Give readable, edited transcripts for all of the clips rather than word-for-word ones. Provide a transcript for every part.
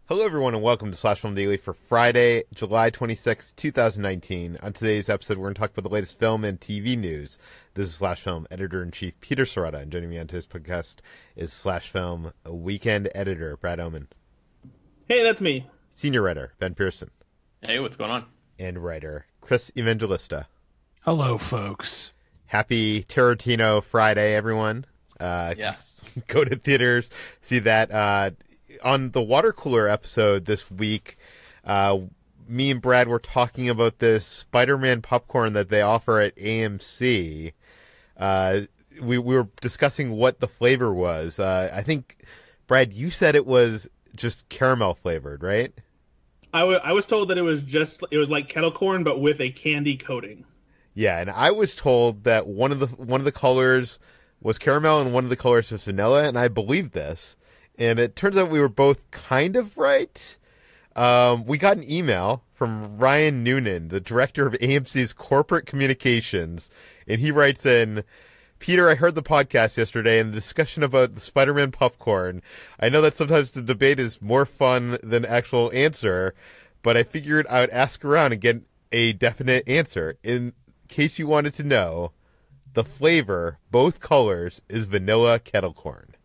Hello, everyone, and welcome to Slash Film Daily for Friday, July 26, 2019. On today's episode, we're going to talk about the latest film and TV news. This is Slash Film Editor-in-Chief Peter Sciretta, and joining me on today's podcast is Slash Film Weekend Editor Brad Oman. Hey, that's me. Senior Writer Ben Pearson. Hey, what's going on? And Writer Chris Evangelista. Hello, folks. Happy Tarantino Friday, everyone. Yes. Go to theaters, see that. On the water cooler episode this week, me and Brad were talking about this Spider-Man popcorn that they offer at AMC. We were discussing what the flavor was. I think, Brad, you said it was just caramel flavored, right? I was told that it was like kettle corn, but with a candy coating. Yeah, and I was told that one of the colors was caramel and one of the colors was vanilla, and I believed this. And it turns out we were both kind of right. We got an email from Ryan Noonan, the director of AMC's corporate communications, and he writes in, Peter, I heard the podcast yesterday and the discussion about the Spider-Man popcorn. I know that sometimes the debate is more fun than actual answer, but I figured I would ask around and get a definite answer. In case you wanted to know, the flavor, both colors, is vanilla kettle corn.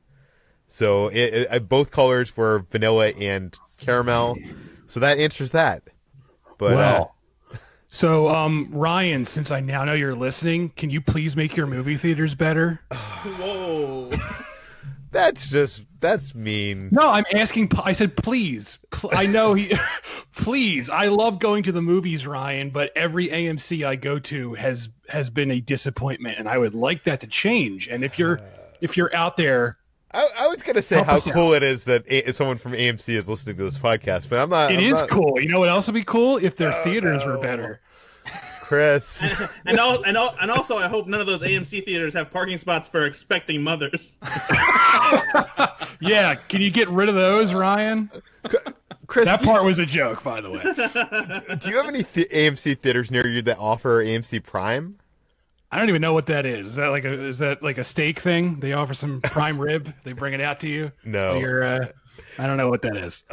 So both colors were vanilla and caramel. So that answers that. But Ryan, since I now know you're listening, can you please make your movie theaters better? Whoa. That's mean. No, I'm asking. I said please. I know he. Please, I love going to the movies, Ryan, but every AMC I go to has been a disappointment, and I would like that to change. And if you're out there. I was going to say how cool it is that someone from AMC is listening to this podcast, but I'm not. It is cool. You know what else would be cool? If their theaters were better. Chris. and also, I hope none of those AMC theaters have parking spots for expecting mothers. Yeah, can you get rid of those, Ryan? Chris, that part was a joke, by the way. Do you have any AMC theaters near you that offer AMC Prime? I don't even know what that is. Is that like a steak thing? They offer some prime rib. They bring it out to you. No, I don't know what that is.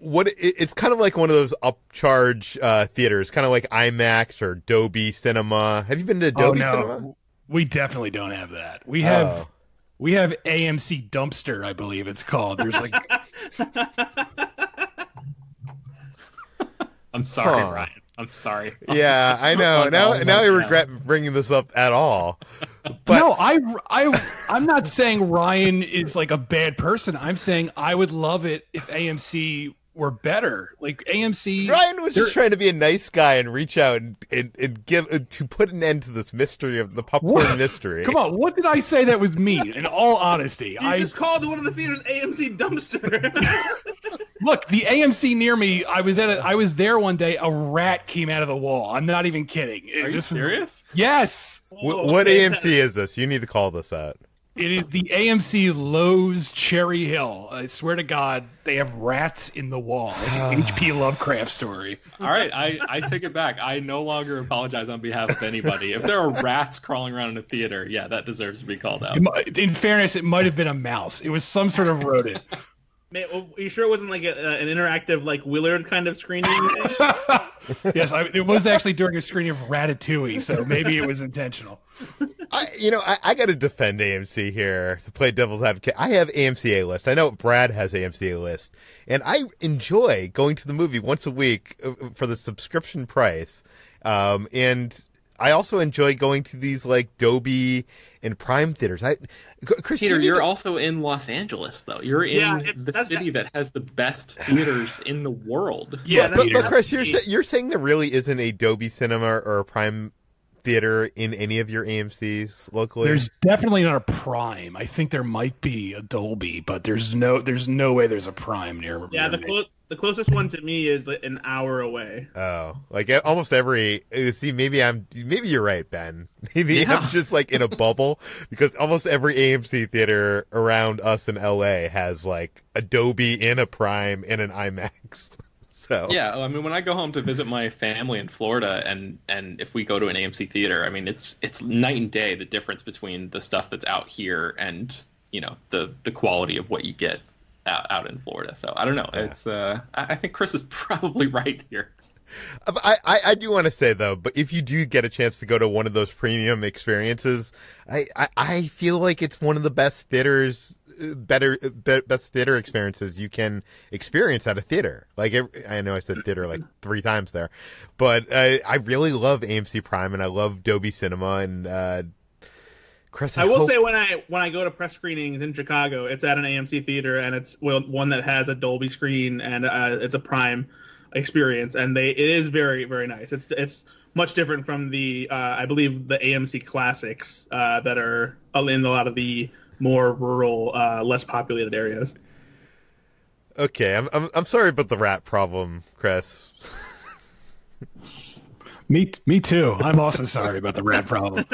It's kind of like one of those upcharge theaters, kind of like IMAX or Dolby Cinema. Have you been to Dolby Cinema? We definitely don't have that. We have AMC Dumpster, I believe it's called. There's like. I'm sorry, Ryan. I'm sorry. Yeah, I know. Now I regret bringing this up at all. But no, I'm not saying Ryan is like a bad person. I'm saying I would love it if AMC were better. Like AMC. Ryan was just trying to be a nice guy and reach out and give to put an end to this mystery of the popcorn mystery. Come on, what did I say that was mean? In all honesty, I just called one of the theaters AMC Dumpster. Look, the AMC near me, I was there one day, a rat came out of the wall. I'm not even kidding. Are you serious? Yes. What AMC is this? You need to call this out. It is the AMC Lowe's Cherry Hill. I swear to God, they have rats in the wall. Like an H.P. Lovecraft story. All right, I take it back. I no longer apologize on behalf of anybody. If there are rats crawling around in a theater, yeah, that deserves to be called out. In fairness, it might have been a mouse. It was some sort of rodent. Man, are you sure it wasn't like an interactive, like Willard kind of screening? Yes, it was actually during a screening of Ratatouille, so maybe it was intentional. I got to defend AMC here to play devil's advocate. I have AMC A-List. I know Brad has AMC A-List, and I enjoy going to the movie once a week for the subscription price. And I also enjoy going to these like Dolby and Prime theaters. Chris, Peter, you're also in Los Angeles, though. You're in the city that has the best theaters in the world. Yeah, but Chris, you're saying there really isn't a Dolby Cinema or a Prime theater in any of your AMCs locally? There's definitely not a Prime. I think there might be a Dolby, but there's no way there's a Prime near. Yeah, the closest one to me is like an hour away. Oh, like almost every. See, maybe you're right, Ben. Maybe I'm just like in a bubble because almost every AMC theater around us in LA has like a Dolby and a Prime and an IMAX. So yeah, I mean, when I go home to visit my family in Florida, and if we go to an AMC theater, I mean, it's night and day the difference between the stuff that's out here and the quality of what you get out in Florida. So I don't know. Yeah. It's I think Chris is probably right here. I do want to say though, but if you do get a chance to go to one of those premium experiences, I feel like it's one of the best best theater experiences you can experience at a theater. Like I know I said theater like 3 times there, but I really love AMC Prime and I love Dolby Cinema and Chris. I will say when I go to press screenings in Chicago, it's at an AMC theater and it's one that has a Dolby screen and it's a Prime experience, and it is very, very nice. It's much different from the I believe the AMC classics that are in a lot of the more rural, less populated areas. Okay, I'm sorry about the rat problem, Chris. Me too. I'm also sorry about the rat problem.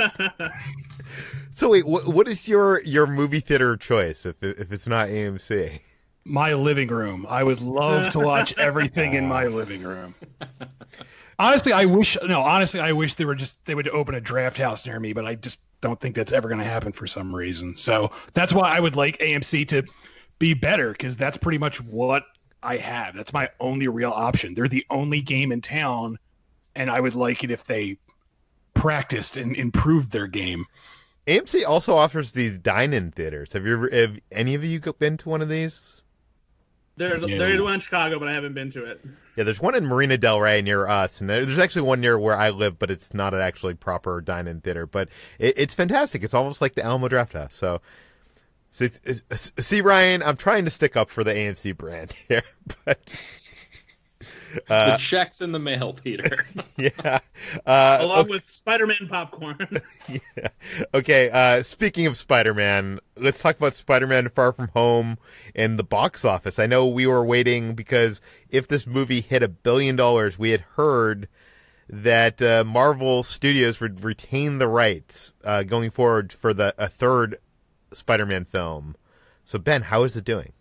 So wait, what is your movie theater choice if it's not AMC? My living room. I would love to watch everything in my living room. Honestly, I wish they would open a draft house near me, but I just don't think that's ever going to happen for some reason. So that's why I would like AMC to be better, because that's pretty much what I have. That's my only real option. They're the only game in town, and I would like it if they practiced and improved their game. AMC also offers these dine-in theaters. Have any of you been to one of these? There is one in Chicago, but I haven't been to it. Yeah, there's one in Marina Del Rey near us, and there's actually one near where I live, but it's not an actually proper dine-in theater. But it's fantastic. It's almost like the Alamo Drafthouse. So see, Ryan, I'm trying to stick up for the AMC brand here, but the check's in the mail, Peter. Yeah, along with Spider-Man popcorn. Yeah. Okay. Speaking of Spider-Man, let's talk about Spider-Man: Far From Home and the box office. I know we were waiting because if this movie hit $1 billion, we had heard that Marvel Studios would retain the rights going forward for a third Spider-Man film. So Ben, how is it doing?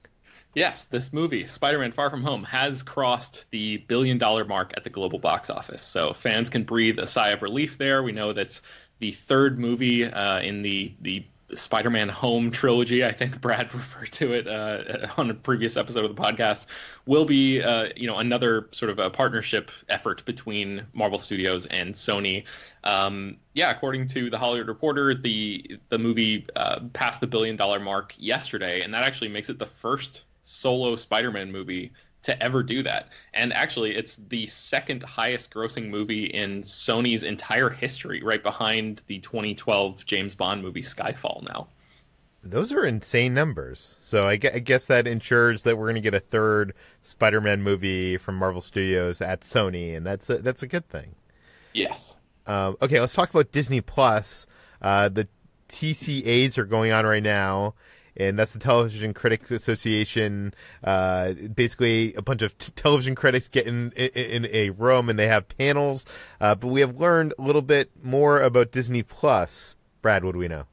Yes, this movie, Spider-Man: Far From Home, has crossed the $1 billion mark at the global box office. So fans can breathe a sigh of relief there. We know that's the third movie in the Spider-Man Home trilogy. I think Brad referred to it on a previous episode of the podcast. Will be another sort of a partnership effort between Marvel Studios and Sony. According to the Hollywood Reporter, the movie passed the $1 billion mark yesterday, and that actually makes it the first solo Spider-Man movie to ever do that. And actually, it's the second highest grossing movie in Sony's entire history, right behind the 2012 James Bond movie Skyfall now. Those are insane numbers. So I guess that ensures that we're going to get a third Spider-Man movie from Marvel Studios at Sony, and that's a good thing. Yes. Okay, let's talk about Disney Plus. The TCAs are going on right now, and that's the Television Critics Association. Basically, a bunch of television critics get in a room, and they have panels. But we have learned a little bit more about Disney Plus. Brad, what do we know?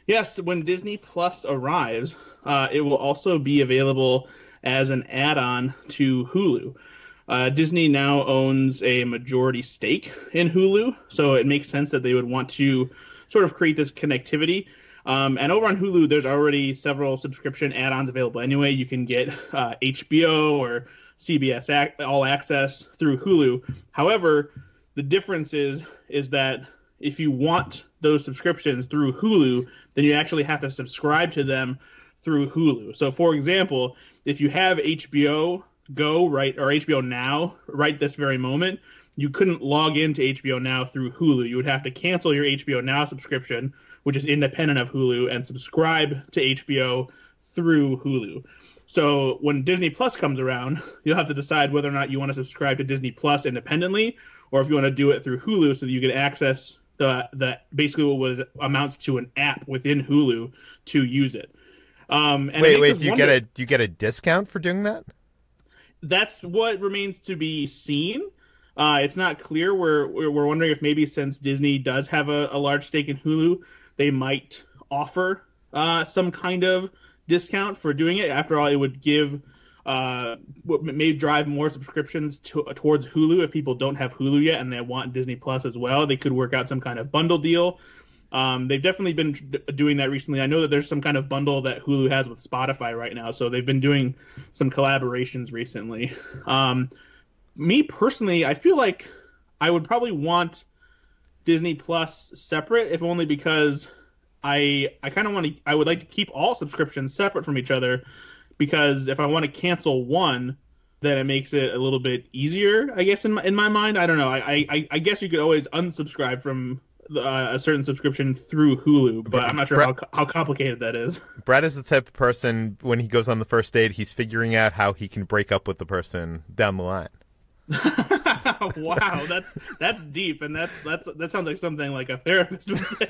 Yes, when Disney Plus arrives, it will also be available as an add-on to Hulu. Disney now owns a majority stake in Hulu, so it makes sense that they would want to sort of create this connectivity. And over on Hulu, there's already several subscription add-ons available anyway. You can get HBO or CBS All Access through Hulu. However, the difference is that if you want those subscriptions through Hulu, then you actually have to subscribe to them through Hulu. So, for example, if you have HBO Go, right, or HBO Now right this very moment, you couldn't log into HBO Now through Hulu. You would have to cancel your HBO Now subscription, which is independent of Hulu, and subscribe to HBO through Hulu. So when Disney Plus comes around, you'll have to decide whether or not you want to subscribe to Disney Plus independently, or if you want to do it through Hulu so that you can access the basically what amounts to an app within Hulu to use it. Wait, do you get a discount for doing that? That's what remains to be seen. It's not clear. We're wondering if maybe since Disney does have a large stake in Hulu, they might offer some kind of discount for doing it. After all, it would give what may drive more subscriptions towards Hulu if people don't have Hulu yet and they want Disney Plus as well. They could work out some kind of bundle deal. They've definitely been doing that recently. I know that there's some kind of bundle that Hulu has with Spotify right now, so they've been doing some collaborations recently. Me personally, I feel like I would probably want Disney Plus separate, if only because I kind of want to. I would like to keep all subscriptions separate from each other, because if I want to cancel one, then it makes it a little bit easier, I guess, in my mind. I don't know. I guess you could always unsubscribe from a certain subscription through Hulu, but I'm not sure how complicated that is. Brad is the type of person, when he goes on the first date, he's figuring out how he can break up with the person down the line. Wow, that's deep, and that sounds like something like a therapist would say.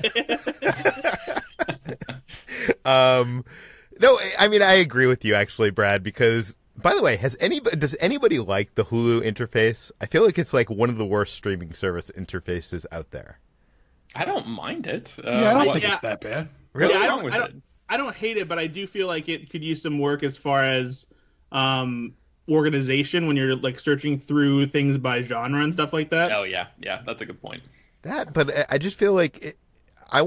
No, I mean, I agree with you, actually, Brad, because, by the way, does anybody like the Hulu interface? I feel like it's like one of the worst streaming service interfaces out there. I don't mind it. I don't think it's that bad. Really? Yeah, I don't hate it, but I do feel like it could use some work as far as organization when you're like searching through things by genre and stuff like that. Oh yeah, that's a good point. But I just feel like I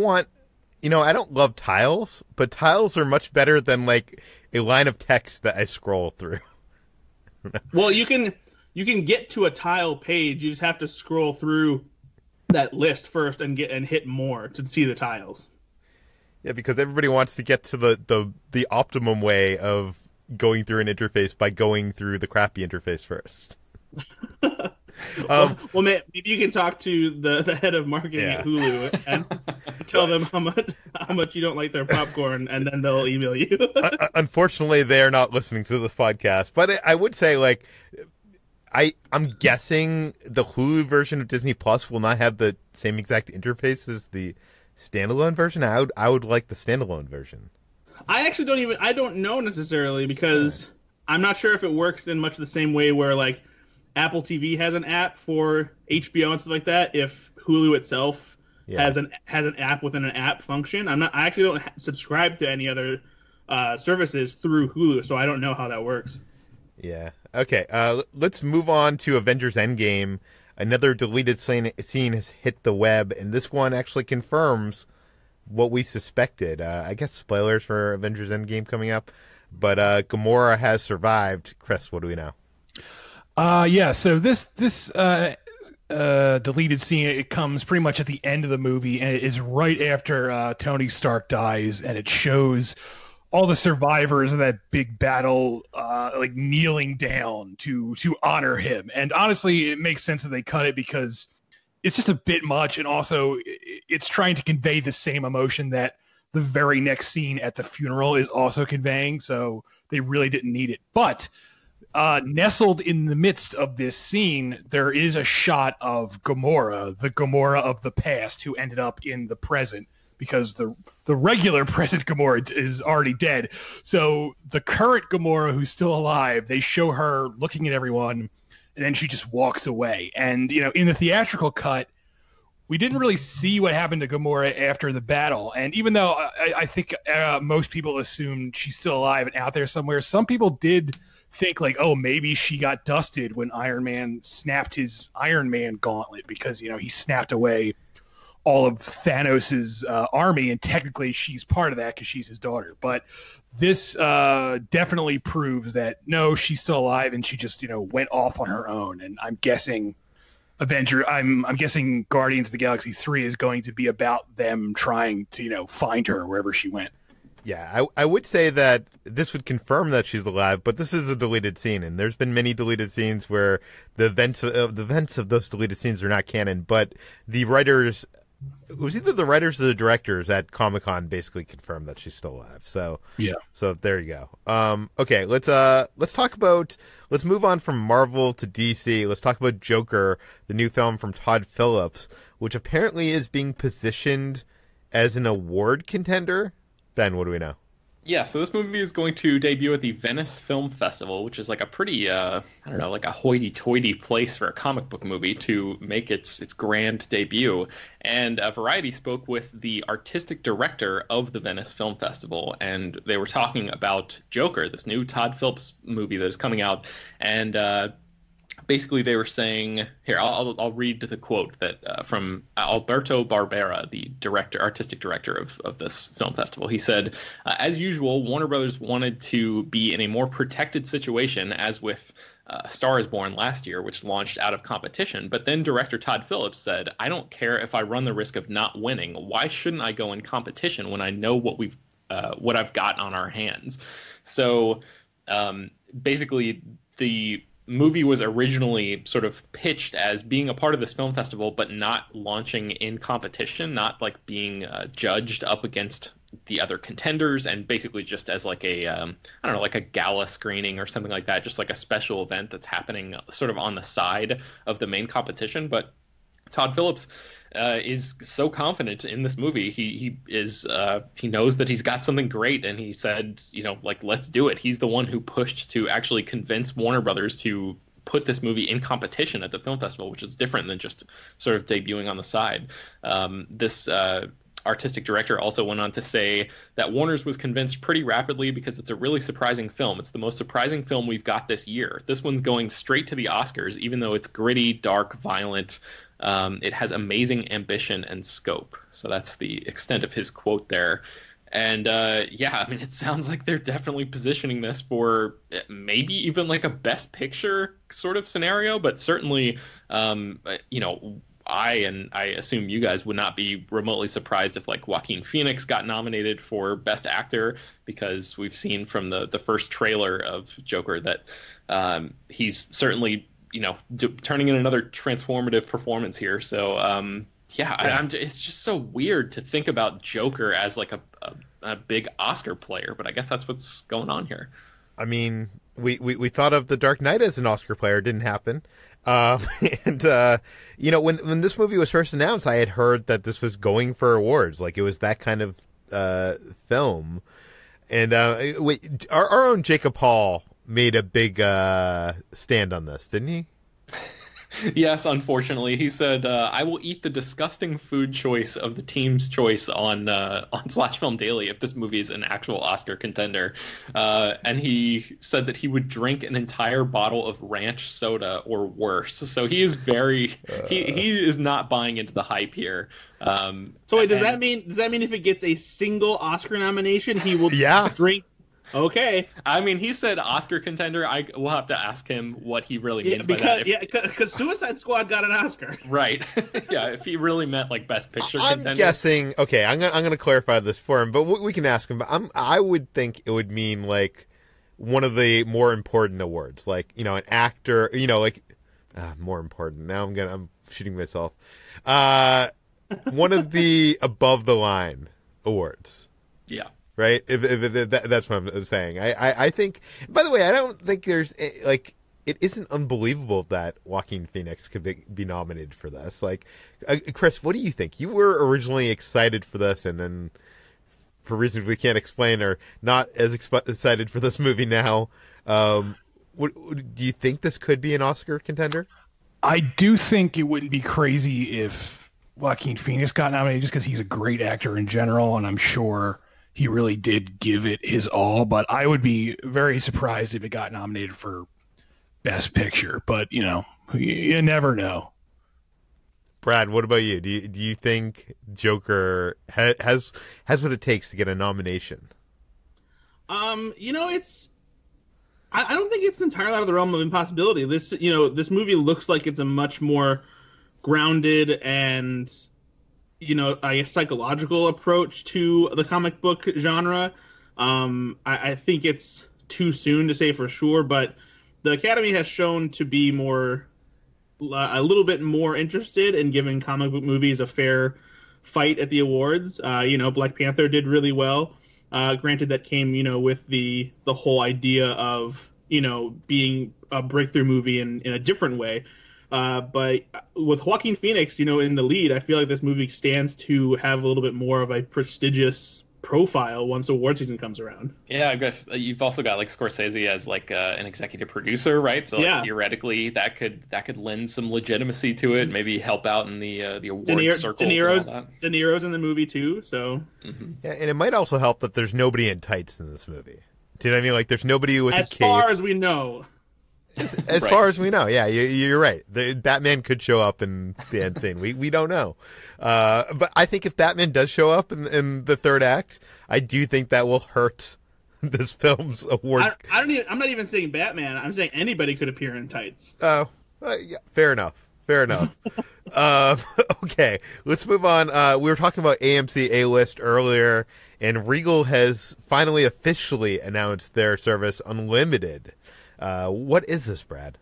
don't love tiles, but tiles are much better than like a line of text that I scroll through. Well, you can get to a tile page. You just have to scroll through that list first and hit more to see the tiles. Yeah, because everybody wants to get to the optimum way of going through an interface by going through the crappy interface first. Well, maybe you can talk to the head of marketing at Hulu and tell them how much you don't like their popcorn, and then they'll email you. Unfortunately, they're not listening to this podcast, but I would say, like, I'm guessing the Hulu version of Disney Plus will not have the same exact interface as the standalone version. I would like the standalone version. I actually don't know necessarily, because I'm not sure if it works in much the same way where like Apple TV has an app for HBO and stuff like that. If Hulu itself has an app within an app function, I actually don't subscribe to any other services through Hulu, so I don't know how that works. Yeah. Okay. Let's move on to Avengers Endgame. Another deleted scene has hit the web, and this one actually confirms what we suspected. I guess spoilers for Avengers Endgame coming up, but Gamora has survived. Chris, what do we know? So this deleted scene, it comes pretty much at the end of the movie, and it is right after Tony Stark dies, and it shows all the survivors of that big battle like kneeling down to honor him. And honestly, it makes sense that they cut it, because it's just a bit much, and also it's trying to convey the same emotion that the very next scene at the funeral is also conveying, so they really didn't need it. But nestled in the midst of this scene, there is a shot of Gamora, the Gamora of the past, who ended up in the present, because the regular present Gamora is already dead. So the current Gamora, who's still alive, they show her looking at everyone, and then she just walks away. And, in the theatrical cut, we didn't really see what happened to Gamora after the battle. And even though I think most people assumed she's still alive and out there somewhere, some people did think like, oh, maybe she got dusted when Iron Man snapped his Iron Man gauntlet, because, he snapped away all of Thanos's army, and technically she's part of that because she's his daughter. But this definitely proves that no, she's still alive, and she just went off on her own. And I'm guessing I'm guessing Guardians of the Galaxy 3 is going to be about them trying to find her wherever she went. Yeah, I would say that this would confirm that she's alive, but this is a deleted scene, and there's been many deleted scenes where the events of those deleted scenes are not canon, but the writers, it was either the writers or the directors at Comic-Con, basically confirmed that she's still alive. So yeah. So there you go. Okay, let's move on from Marvel to DC. Let's talk about Joker, the new film from Todd Phillips, which apparently is being positioned as an award contender. Ben, what do we know? Yeah, so this movie is going to debut at the Venice Film Festival, which is like a pretty, like a hoity-toity place for a comic book movie to make its grand debut. And Variety spoke with the artistic director of the Venice Film Festival, and they were talking about Joker, this new Todd Phillips movie that is coming out. And basically they were saying here. I'll read the quote that from Alberto Barbera, the artistic director of this film festival. He said, "As usual, Warner Brothers wanted to be in a more protected situation, as with Star is Born last year, which launched out of competition. But then director Todd Phillips said, I don't care if I run the risk of not winning. Why shouldn't I go in competition when I know what I've got on our hands?" So basically, the movie was originally sort of pitched as being a part of this film festival, but not launching in competition, not like being judged up against the other contenders, and basically just as like a I don't know, like a gala screening or something like that, just like a special event that's happening sort of on the side of the main competition. But Todd Phillips is so confident in this movie. He knows that he's got something great, and he said, like, let's do it. He's the one who pushed to actually convince Warner Brothers to put this movie in competition at the film festival, which is different than just sort of debuting on the side. This artistic director also went on to say that Warner's was convinced pretty rapidly because it's a really surprising film. It's the most surprising film we've got this year. This one's going straight to the Oscars, even though it's gritty, dark, violent. It has amazing ambition and scope. So that's the extent of his quote there. And yeah, I mean, it sounds like they're definitely positioning this for maybe even like a Best Picture sort of scenario, but certainly, I assume you guys would not be remotely surprised if like Joaquin Phoenix got nominated for Best Actor, because we've seen from the first trailer of Joker that he's certainly turning in another transformative performance here. So it's just so weird to think about Joker as like a big Oscar player, but I guess that's what's going on here. I mean, we thought of The Dark Knight as an Oscar player. It didn't happen. When this movie was first announced, I had heard that this was going for awards. Like, it was that kind of film. And our own Jacob Hall made a big stand on this, didn't he? Yes, unfortunately. He said, I will eat the disgusting food choice of the team's choice on Slash Film Daily if this movie is an actual Oscar contender. And he said that he would drink an entire bottle of ranch soda or worse. So he is he is not buying into the hype here. So wait, does that mean if it gets a single Oscar nomination, he will drink? Okay. I mean, he said Oscar contender. We'll have to ask him what he really means by that. Because Suicide Squad got an Oscar. Right. Yeah, if he really meant like Best Picture contender. I'm guessing. Okay, I'm gonna clarify this for him, but we can ask him. But I would think it would mean like one of the more important awards, like an actor. More important. Now I'm shooting myself. One of the above the line awards. Yeah. Right? If that's what I'm saying. I think, by the way, I don't think there's, like, it isn't unbelievable that Joaquin Phoenix could be nominated for this. Like, Chris, what do you think? You were originally excited for this, and then, for reasons we can't explain, are not as excited for this movie now. Do you think this could be an Oscar contender? I do think it wouldn't be crazy if Joaquin Phoenix got nominated, just because he's a great actor in general, and I'm sure he really did give it his all, but I would be very surprised if it got nominated for Best Picture. But, you never know. Brad, what about you? Do you think Joker has what it takes to get a nomination? It's I don't think it's entirely out of the realm of impossibility. This movie looks like it's a much more grounded and a psychological approach to the comic book genre. I think it's too soon to say for sure, but the Academy has shown to be a little bit more interested in giving comic book movies a fair fight at the awards. Black Panther did really well. Granted, that came, with the whole idea of, being a breakthrough movie in a different way. But with Joaquin Phoenix, in the lead, I feel like this movie stands to have a little bit more of a prestigious profile once award season comes around. Yeah, I guess you've also got like Scorsese as like an executive producer, right? So theoretically, that could lend some legitimacy to it, maybe help out in the awards circles. De Niro's in the movie too, so. Mm-hmm. Yeah, and it might also help that there's nobody in tights in this movie. Do you know what I mean? Like, there's nobody with a cape. As far as we know. As far as we know, yeah, you're right. The Batman could show up in the end scene. We don't know. But I think if Batman does show up in the third act, I do think that will hurt this film's award. I'm not even saying Batman. I'm saying anybody could appear in tights. Oh, yeah, fair enough. Okay, let's move on. We were talking about AMC A-List earlier, and Regal has finally officially announced their service Unlimited. What is this, Brad?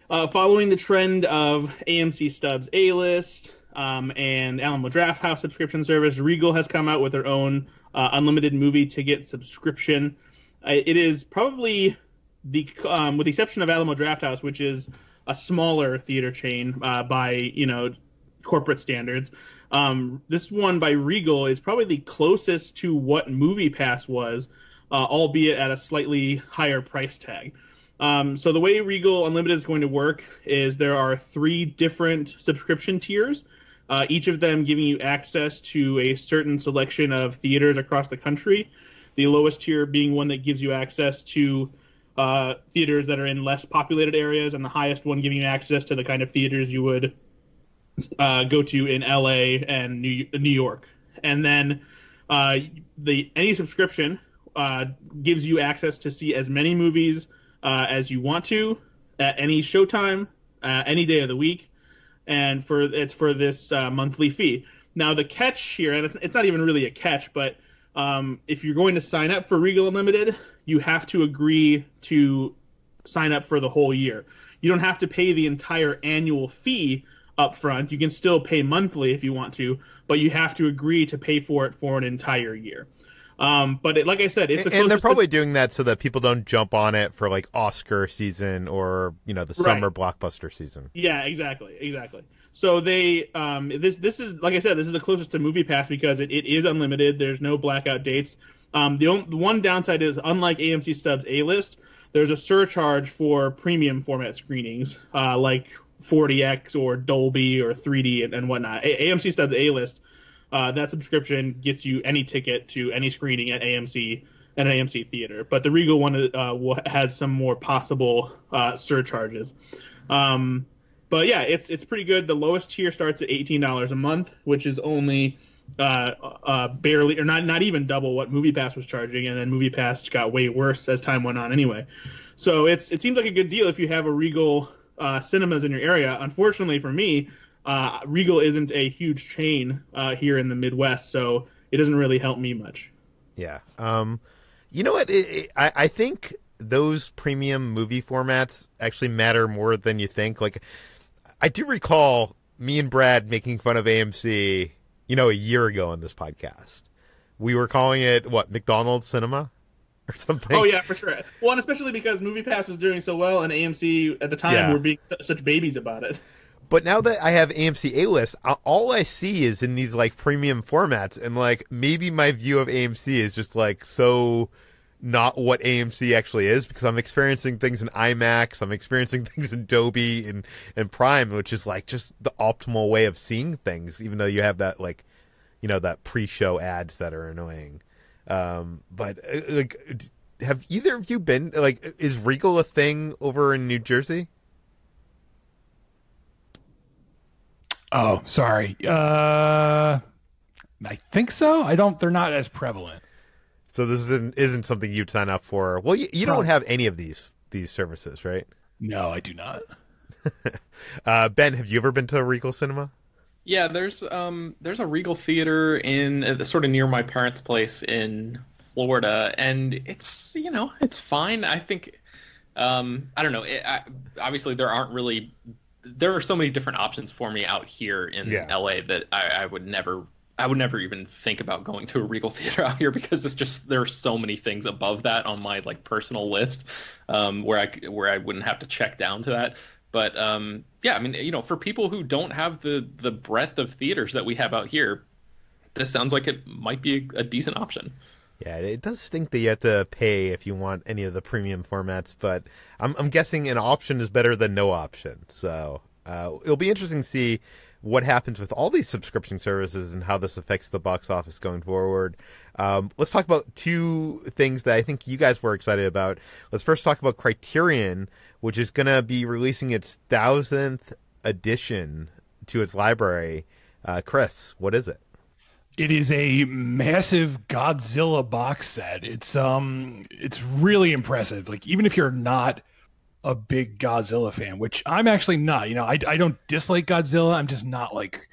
Following the trend of AMC Stubs A-List and Alamo Drafthouse subscription service, Regal has come out with their own unlimited movie ticket subscription. It is probably with the exception of Alamo Drafthouse, which is a smaller theater chain by corporate standards. This one by Regal is probably the closest to what MoviePass was, albeit at a slightly higher price tag. So the way Regal Unlimited is going to work is there are 3 different subscription tiers, each of them giving you access to a certain selection of theaters across the country. The lowest tier being one that gives you access to theaters that are in less populated areas, and the highest one giving you access to the kind of theaters you would go to in LA and New York. And then any subscription gives you access to see as many movies as you want to at any showtime, any day of the week, and it's for this monthly fee. Now the catch here, and it's not even really a catch, but if you're going to sign up for Regal Unlimited, you have to agree to sign up for the whole year. You don't have to pay the entire annual fee up front. You can still pay monthly if you want to, but you have to agree to pay for it for an entire year. But like I said, it's and they're probably doing that so that people don't jump on it for like Oscar season or the summer blockbuster season. Yeah, exactly. So they this is, like I said, this is the closest to MoviePass because it is unlimited. There's no blackout dates. The one downside is, unlike AMC Stubs A-List, there's a surcharge for premium format screenings like 40X or Dolby or 3D and whatnot. AMC Stubs A-List, that subscription gets you any ticket to any screening at AMC and an AMC theater. But the Regal one has some more possible surcharges. But yeah, it's pretty good. The lowest tier starts at $18 a month, which is only barely, or not even double what MoviePass was charging, and then MoviePass got way worse as time went on anyway. So it seems like a good deal if you have a Regal cinemas in your area. Unfortunately for me, Regal isn't a huge chain here in the Midwest, so it doesn't really help me much. Yeah. You know what? I think those premium movie formats actually matter more than you think. Like, I do recall me and Brad making fun of AMC, a year ago on this podcast. We were calling it, McDonald's Cinema or something? Oh, yeah, for sure. Well, and especially because MoviePass was doing so well, and AMC at the time were being such babies about it. But now that I have AMC A-List, all I see is in these, premium formats, and, maybe my view of AMC is just, so not what AMC actually is, because I'm experiencing things in IMAX, I'm experiencing things in Dolby and Prime, which is just the optimal way of seeing things, even though you have that that pre-show ads that are annoying. But have either of you been is Regal a thing over in New Jersey? Oh, sorry. I think so. They're not as prevalent. So this isn't something you'd sign up for. Well, you don't have any of these services, right? No, I do not. Ben, have you ever been to a Regal cinema? Yeah, there's a Regal theater in sort of near my parents' place in Florida, and it's fine. I think I don't know. Obviously, there are so many different options for me out here in LA that I would never even think about going to a Regal theater out here, because there are so many things above that on my personal list where I wouldn't have to check down to that. But yeah, I mean, for people who don't have the breadth of theaters that we have out here, this sounds like it might be a decent option. Yeah, it does stink that you have to pay if you want any of the premium formats, but I'm guessing an option is better than no option. So it'll be interesting to see what happens with all these subscription services and how this affects the box office going forward. Let's talk about two things that I think you guys were excited about. Let's first talk about Criterion, which is going to be releasing its 1000th edition to its library. Chris, what is it? It is a massive Godzilla box set. It's really impressive. Like, even if you're not a big Godzilla fan, which I'm actually not, I don't dislike Godzilla. I'm just not like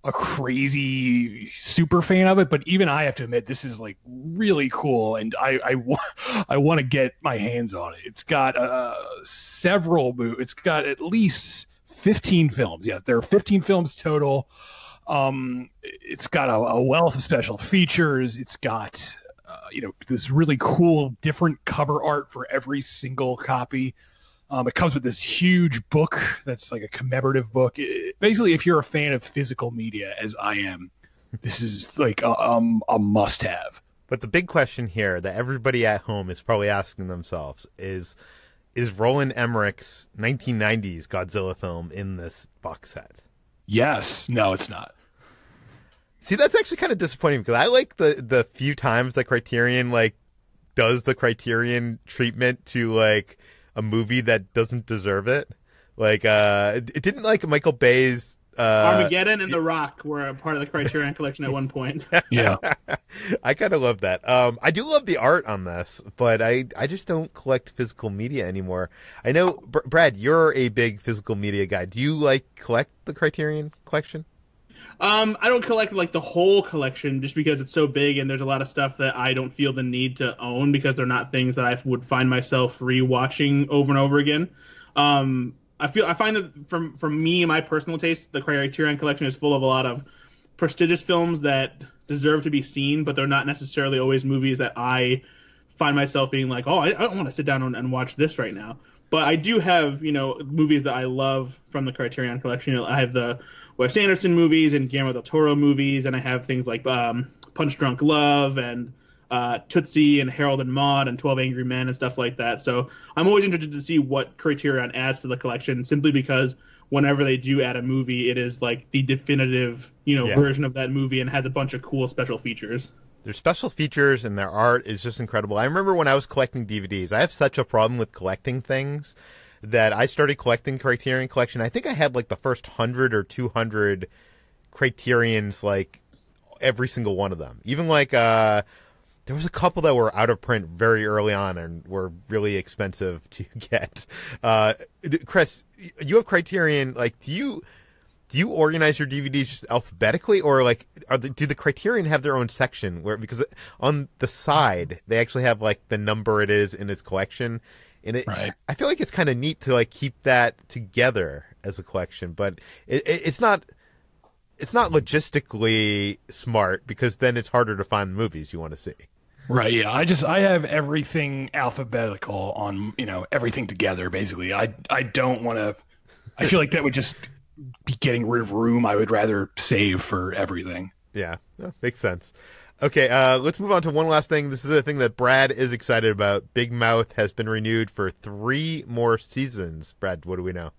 a crazy super fan of it. But even I have to admit, this is like really cool, and I want to get my hands on it. It's got it's got at least 15 films. Yeah, there are 15 films total. It's got a wealth of special features. It's got, this really cool different cover art for every single copy. It comes with this huge book that's like a commemorative book. Basically, if you're a fan of physical media, as I am, this is like a must-have. But the big question here that everybody at home is probably asking themselves is Roland Emmerich's 1990s Godzilla film in this box set? Yes. No, it's not. See, that's actually kind of disappointing because I like the few times that Criterion does the Criterion treatment to a movie that doesn't deserve it. It didn't Michael Bay's Armageddon and The Rock were a part of the Criterion collection at one point. Yeah. I kind of love that. I do love the art on this, but I just don't collect physical media anymore. I know, Brad, you're a big physical media guy. Do you collect the Criterion collection? I don't collect the whole collection just because it's so big and there's a lot of stuff that I don't feel the need to own because they're not things that I would find myself rewatching over and over again. I find that from me and my personal taste, the Criterion collection is full of a lot of prestigious films that deserve to be seen, but they're not necessarily always movies that I find myself being like, oh, I don't want to sit down and watch this right now. But I do have, movies that I love from the Criterion collection. I have the Wes Anderson movies and Guillermo del Toro movies, and I have things like Punch Drunk Love and Tootsie and Harold and Maude and 12 Angry Men and stuff like that. So I'm always interested to see what Criterion adds to the collection, simply because whenever they do add a movie, it is the definitive, version of that movie and has a bunch of cool special features. Their special features and their art is just incredible. I remember when I was collecting DVDs, I have such a problem with collecting things that I started collecting Criterion collection. I think I had the first 100 or 200 Criterions, every single one of them. Even there was a couple that were out of print very early on and were really expensive to get. Chris, you have Criterion. Do you organize your DVDs just alphabetically, or do the Criterion have their own section because on the side they actually have the number it is in its collection, and right. I feel like it's kind of neat to keep that together as a collection, but it's not logistically smart because then it's harder to find movies you want to see. Right. Yeah. I have everything alphabetical on everything together. Basically, I don't want to. I feel like that would just be getting rid of room. I would rather save for everything. Yeah, makes sense. Okay, let's move on to one last thing. This is a thing that Brad is excited about. Big Mouth has been renewed for 3 more seasons. Brad, what do we know?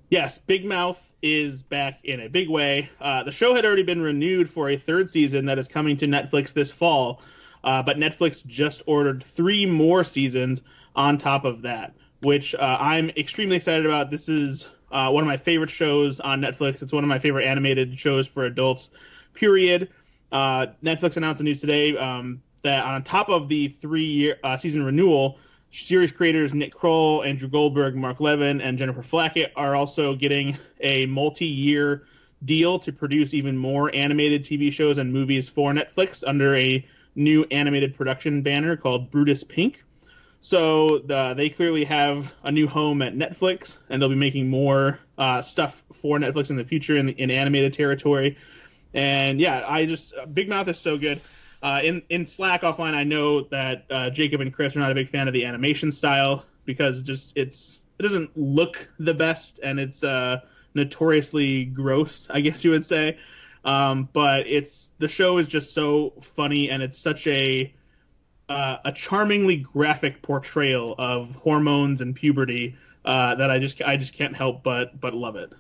Yes, Big Mouth is back in a big way. The show had already been renewed for a 3rd season that is coming to Netflix this fall, but Netflix just ordered 3 more seasons on top of that, which I'm extremely excited about. This is one of my favorite shows on Netflix. It's one of my favorite animated shows for adults, period. Netflix announced the news today that on top of the 3-year season renewal, series creators Nick Kroll, Andrew Goldberg, Mark Levin, and Jennifer Flackett are also getting a multi-year deal to produce even more animated TV shows and movies for Netflix under a new animated production banner called Brutus Pink. So they clearly have a new home at Netflix, and they'll be making more stuff for Netflix in the future in animated territory. And yeah, Big Mouth is so good. In Slack offline, I know that Jacob and Chris are not a big fan of the animation style because it doesn't look the best, and it's notoriously gross, I guess you would say. But the show is just so funny, and it's such a charmingly graphic portrayal of hormones and puberty that I just can't help but love it.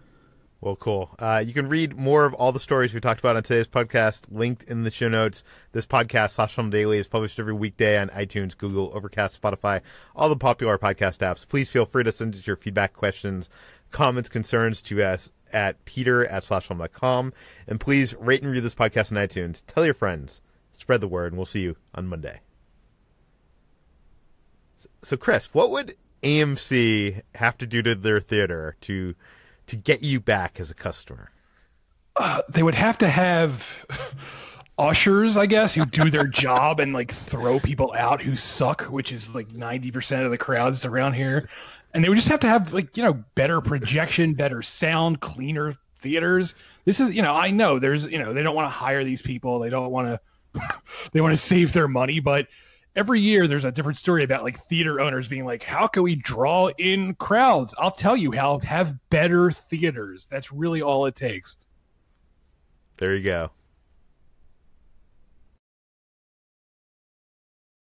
Well, cool. You can read more of all the stories we talked about on today's podcast linked in the show notes. This podcast, /Film Daily, is published every weekday on iTunes, Google, Overcast, Spotify, all the popular podcast apps. Please feel free to send us your feedback, questions, comments, concerns to us at peter@slashfilm.com. And please rate and review this podcast on iTunes. Tell your friends. Spread the word, and we'll see you on Monday. So, Chris, what would AMC have to do to their theater to get you back as a customer? They would have to have ushers, I guess, who do their job and like throw people out who suck, which is like 90% of the crowds around here. And they would just have to have like, better projection, better sound, cleaner theaters. This is, I know there's, they don't want to hire these people. They don't want to, they want to save their money, but every year there's a different story about like theater owners being like, how can we draw in crowds? I'll tell you how. Have better theaters. That's really all it takes. There you go.